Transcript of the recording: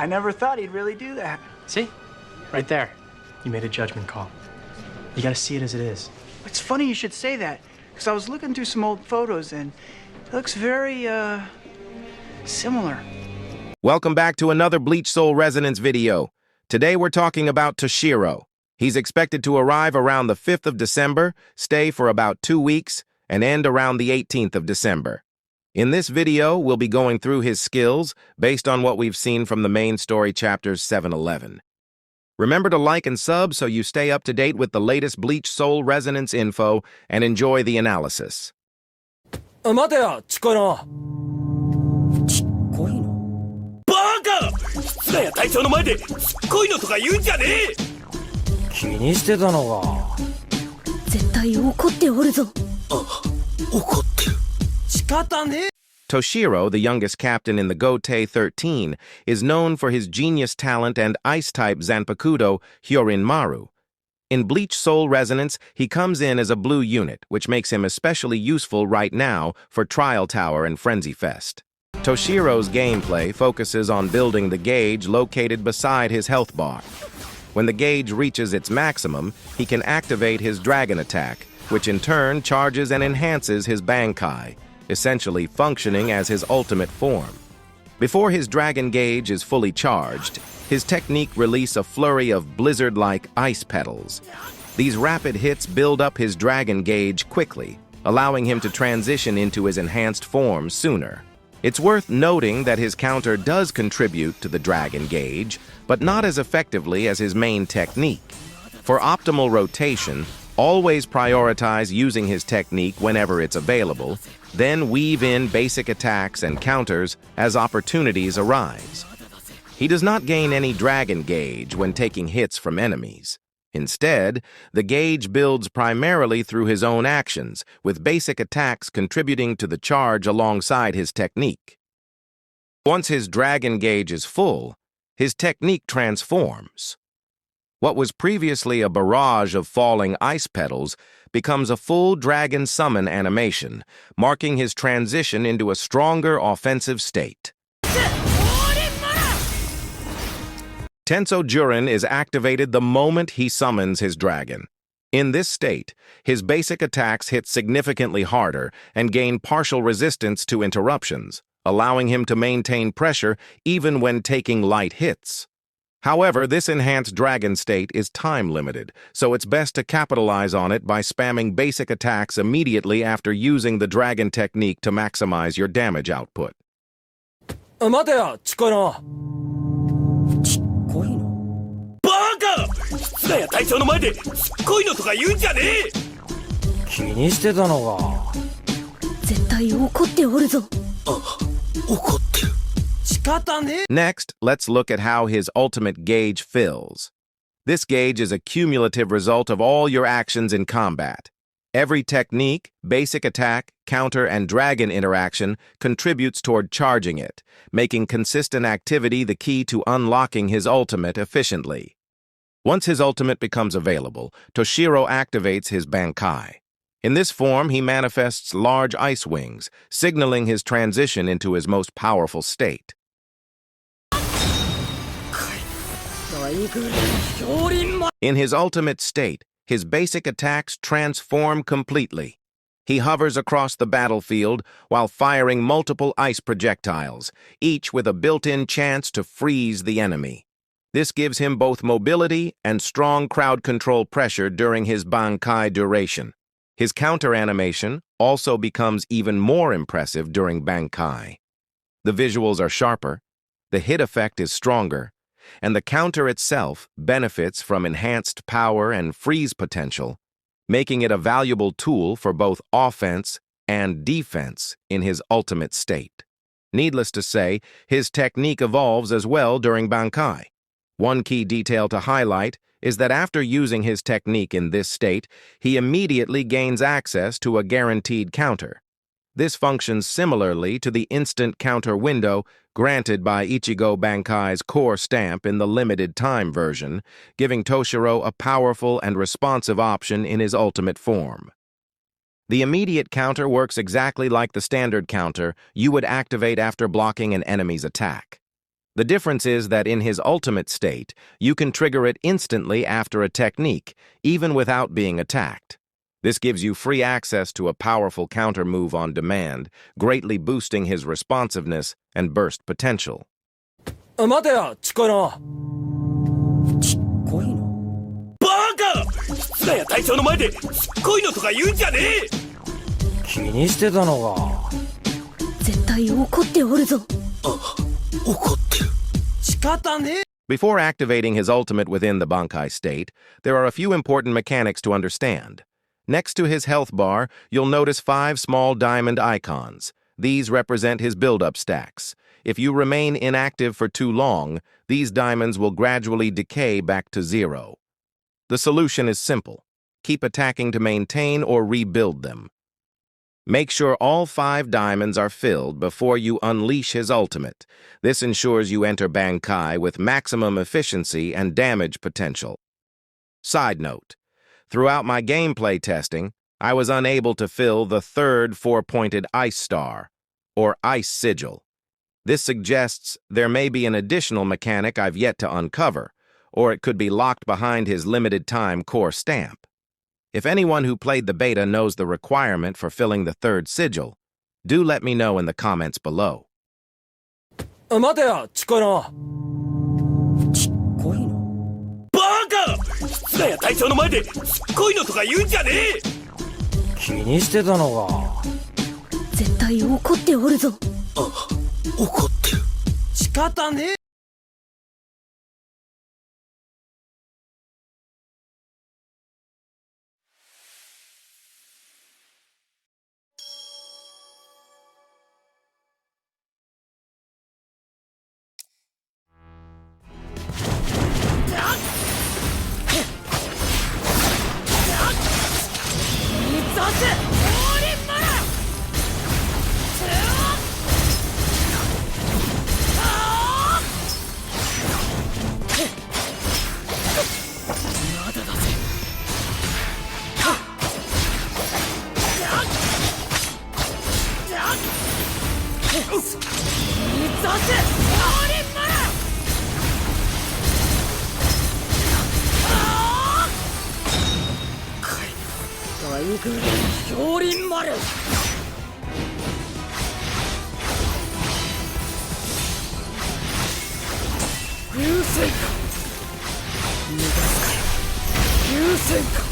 I never thought he'd really do that. See? Right there. You made a judgment call. You gotta see it as it is. It's funny you should say that, because I was looking through some old photos and it looks very, similar. Welcome back to another Bleach Soul Resonance video. Today we're talking about Tōshirō. He's expected to arrive around the 5th of December, stay for about 2 weeks, and end around the 18th of December. In this video, we'll be going through his skills based on what we've seen from the main story chapters 7-11. Remember to like and sub so you stay up to date with the latest Bleach Soul Resonance info and enjoy the analysis. 待てよ、ちっこいの。ちっこいの？バカ！室内や隊長の前でちっこいのとか言うんじゃねえ！気にしてたのか。絶対怒っておるぞ。あ、怒ってる。仕方ねえ。 Tōshirō, the youngest captain in the Gotei 13, is known for his genius talent and ice-type Zanpakuto Hyorin-maru. In Bleach Soul Resonance, he comes in as a blue unit, which makes him especially useful right now for Trial Tower and Frenzy Fest. Toshiro's gameplay focuses on building the gauge located beside his health bar. When the gauge reaches its maximum, he can activate his dragon attack, which in turn charges and enhances his Bankai, essentially functioning as his ultimate form. Before his dragon gauge is fully charged, his technique releases a flurry of blizzard-like ice petals. These rapid hits build up his dragon gauge quickly, allowing him to transition into his enhanced form sooner. It's worth noting that his counter does contribute to the dragon gauge, but not as effectively as his main technique. For optimal rotation, always prioritize using his technique whenever it's available, then weave in basic attacks and counters as opportunities arise. He does not gain any dragon gauge when taking hits from enemies. Instead, the gauge builds primarily through his own actions, with basic attacks contributing to the charge alongside his technique. Once his dragon gauge is full, his technique transforms. What was previously a barrage of falling ice petals becomes a full dragon summon animation, marking his transition into a stronger offensive state. Tenso Jurin is activated the moment he summons his dragon. In this state, his basic attacks hit significantly harder and gain partial resistance to interruptions, allowing him to maintain pressure even when taking light hits. However, this enhanced dragon state is time-limited, so it's best to capitalize on it by spamming basic attacks immediately after using the dragon technique to maximize your damage output. 待てよ、ちっこいの。ちっこいの？バカ！室内や隊長の前でちっこいのとか言うんじゃねえ！気にしてたのか。絶対怒っておるぞ。あ、怒ってる。 Next, let's look at how his ultimate gauge fills. This gauge is a cumulative result of all your actions in combat. Every technique, basic attack, counter, and dragon interaction contributes toward charging it, making consistent activity the key to unlocking his ultimate efficiently. Once his ultimate becomes available, Tōshirō activates his Bankai. In this form, he manifests large ice wings, signaling his transition into his most powerful state. In his ultimate state, his basic attacks transform completely. He hovers across the battlefield while firing multiple ice projectiles, each with a built-in chance to freeze the enemy. This gives him both mobility and strong crowd control pressure during his Bankai duration. His counter animation also becomes even more impressive during Bankai. The visuals are sharper, the hit effect is stronger, and the counter itself benefits from enhanced power and freeze potential, making it a valuable tool for both offense and defense in his ultimate state. Needless to say, his technique evolves as well during Bankai. One key detail to highlight is that after using his technique in this state, he immediately gains access to a guaranteed counter. This functions similarly to the instant counter window granted by Ichigo Bankai's core stamp in the limited time version, giving Tōshirō a powerful and responsive option in his ultimate form. The immediate counter works exactly like the standard counter you would activate after blocking an enemy's attack. The difference is that in his ultimate state, you can trigger it instantly after a technique, even without being attacked. This gives you free access to a powerful counter move on demand, greatly boosting his responsiveness and burst potential. 待てよ、ちっこいの。ちっこいの？バカ！Hitsugaya隊長の前でちっこいのとか言うんじゃねえ！気にしてたのか。絶対怒っておるぞ。怒ってる。仕方ねえ。 Before activating his ultimate within the Bankai state, there are a few important mechanics to understand. Next to his health bar, you'll notice 5 small diamond icons. These represent his build-up stacks. If you remain inactive for too long, these diamonds will gradually decay back to 0. The solution is simple. Keep attacking to maintain or rebuild them. Make sure all 5 diamonds are filled before you unleash his ultimate. This ensures you enter Bankai with maximum efficiency and damage potential. Side note. Throughout my gameplay testing, I was unable to fill the 3rd 4-pointed ice star, or ice sigil. This suggests there may be an additional mechanic I've yet to uncover, or it could be locked behind his limited-time core stamp. If anyone who played the beta knows the requirement for filling the 3rd sigil, do let me know in the comments below. 待てよ、ちっこいの。ちっこいの？バカ！Hitsugaya隊長の前でちっこいのとか言うんじゃねえ！気にしてたのか。絶対怒っておるぞ。怒ってる。仕方ねえ。氷丸。流水か。逃がすかよ。流水か。